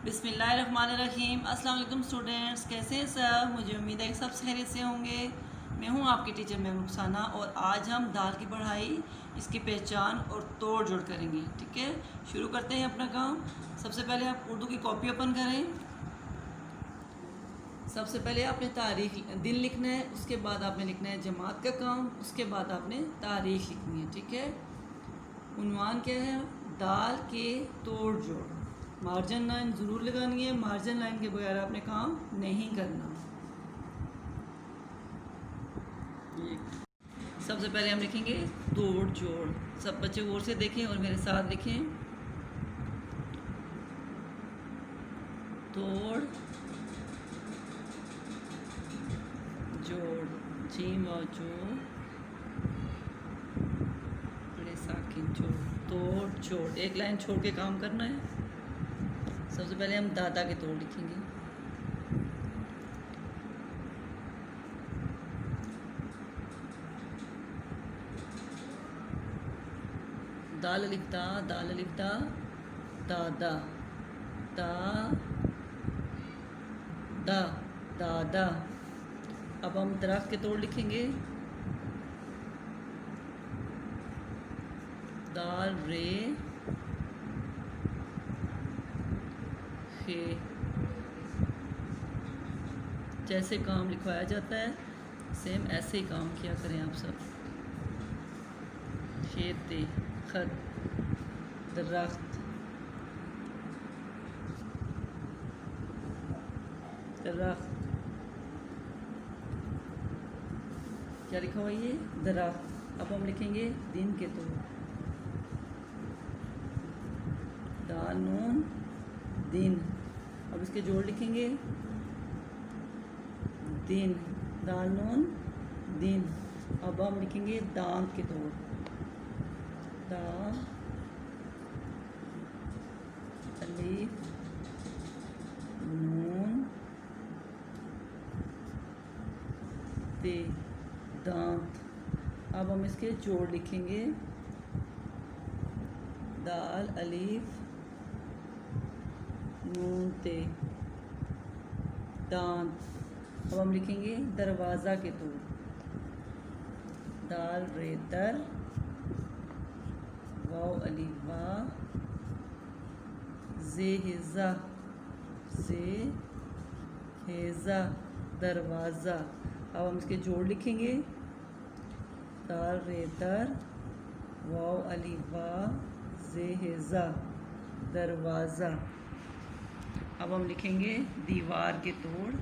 बिस्मिल्लाहिर्रहमानिर्रहीम। अस्सलाम वालेकुम स्टूडेंट्स, कैसे हैं सब? मुझे उम्मीद है कि सब खैरियत से होंगे। मैं हूं आपकी टीचर मैं रुखसाना और आज हम दाल की पढ़ाई, इसकी पहचान और तोड़ जोड़ करेंगे। ठीक है, शुरू करते हैं अपना काम। सबसे पहले आप उर्दू की कॉपी ओपन करें। सबसे पहले आपने तारीख दिन लिखना है, उसके बाद आपने लिखना है जमात का काम, उसके बाद आपने तारीख लिखनी है। ठीक है, उन्वान क्या है? दाल के तोड़ जोड़। मार्जिन लाइन ज़रूर लगानी है, मार्जिन लाइन के बगैर आपने काम नहीं करना। सबसे पहले हम लिखेंगे तोड़ जोड़। सब बच्चे गौर से देखें और मेरे साथ लिखें। तोड़ जोड़, जीम व जोड़, बड़े साकिन जोड़, तोड़ जोड़। एक लाइन छोड़ के काम करना है। सबसे पहले हम दादा के तोड़ लिखेंगे। दाल लिखता, दाल लिखता, दादा, दा दा दादा। अब हम दरख्त के तोड़ लिखेंगे। दाल रे खे। जैसे काम लिखवाया जाता है सेम ऐसे ही काम किया करें आप सब। खेते, खत, दरख्त, दरख्त। क्या लिखा हुआ ये? दरख्त। अब हम लिखेंगे दिन के तोड़। दाल नून दिन। अब इसके जोड़ लिखेंगे। दिन, दाल नून दिन। अब हम लिखेंगे दांत के तोड़। दा अलीफ नून ते, दांत। अब हम इसके जोड़ लिखेंगे। दाल अलीफ नून ते, दांत। अब हम लिखेंगे दरवाज़ा के तोड़। दाल रे दर, वाव अलीफ वा, जे हिजा, जे हेजा, दरवाज़ा। अब हम इसके जोड़ लिखेंगे। दाल रे दर, वाव अलीफ वा, जे हेजा, दरवाज़ा। अब हम लिखेंगे दीवार के तोड़।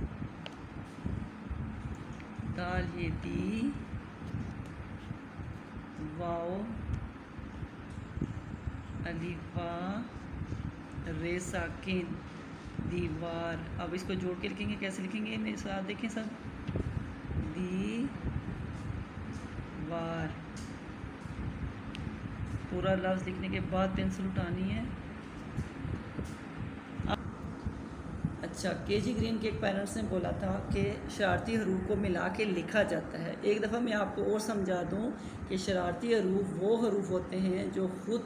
दाल ये दी, वाव अलीफ वा, रे साकिन, दीवार। अब इसको जोड़ के लिखेंगे। कैसे लिखेंगे मेरे साथ देखें सब। दी वार। पूरा लफ्ज़ लिखने के बाद पेंसिल उठानी है। अच्छा, केजी ग्रीन के एक पेरेंट्स ने बोला था कि शरारती हरूफ को मिला के लिखा जाता है। एक दफ़ा मैं आपको और समझा दूं कि शरारती हरूफ वो हरूफ होते हैं जो खुद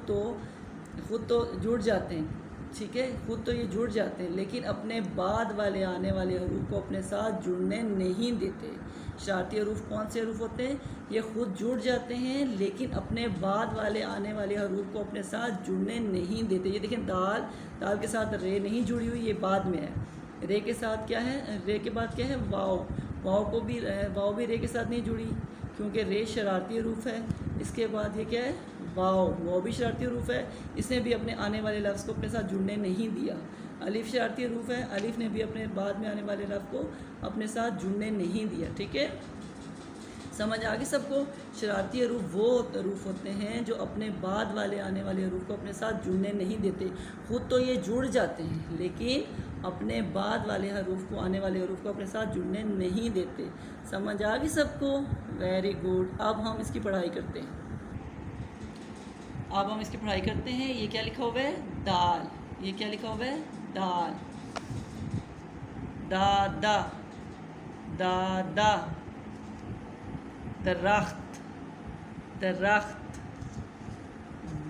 तो जुड़ जाते हैं। ठीक है, खुद तो ये जुड़ जाते हैं लेकिन अपने बाद वाले आने वाले हरूफ को अपने साथ जुड़ने नहीं देते। शरारती हरूफ कौन से हरूफ होते हैं? ये खुद जुड़ जाते हैं लेकिन अपने बाद वाले आने वाले हरूफ को अपने साथ जुड़ने नहीं देते। ये देखें, दाल, दाल के साथ रे नहीं जुड़ी हुई, ये बाद में है। रे के साथ क्या है? रे के बाद क्या है? वाव। वाव भी रे के साथ नहीं जुड़ी क्योंकि रे शरारती हरूफ है। इसके बाद ये क्या है? वाव भी शरारती हरूफ है। इसने भी अपने आने वाले लफ्ज़ को अपने साथ जुड़ने नहीं दिया। अलिफ शरारती हरूफ है, अलिफ ने भी अपने बाद में आने वाले लफ्ज़ को अपने साथ जुड़ने नहीं दिया। ठीक है, समझ आ गई सबको? शरारती हरूफ वो हरूफ होते हैं जो अपने बाद वाले आने वाले हरूफ को अपने साथ जुड़ने नहीं देते। खुद तो ये जुड़ जाते हैं लेकिन अपने बाद वाले हरूफ को, आने वाले हरूफ को अपने साथ जुड़ने नहीं देते। समझ आ गई सबको? Very good. अब हम इसकी पढ़ाई करते हैं। अब हम इसकी पढ़ाई करते हैं। ये क्या लिखा हुआ है? दाल। ये क्या लिखा हुआ है? दाल। दादा, दादा, दरख्त, दरख्त,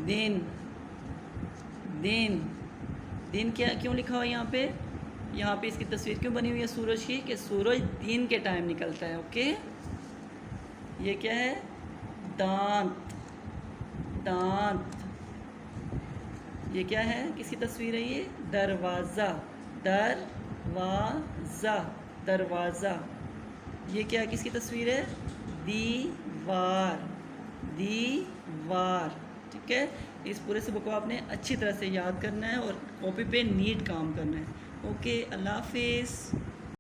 दिन, दिन, दिन क्या क्यों लिखा हुआ है यहाँ पे इसकी तस्वीर क्यों बनी हुई है सूरज की, कि सूरज दिन के टाइम निकलता है। ओके, ये क्या है, दांत, दांत। ये क्या है, किसकी तस्वीर है ये, दरवाज़ा, दरवाज़ा, दरवाज़ा। ये क्या है, किसकी तस्वीर है, दीवार, दीवार। ठीक है, इस पूरे सबक को आपने अच्छी तरह से याद करना है और कॉपी पे नीट काम करना है। ओके, अल्लाह हाफिज़।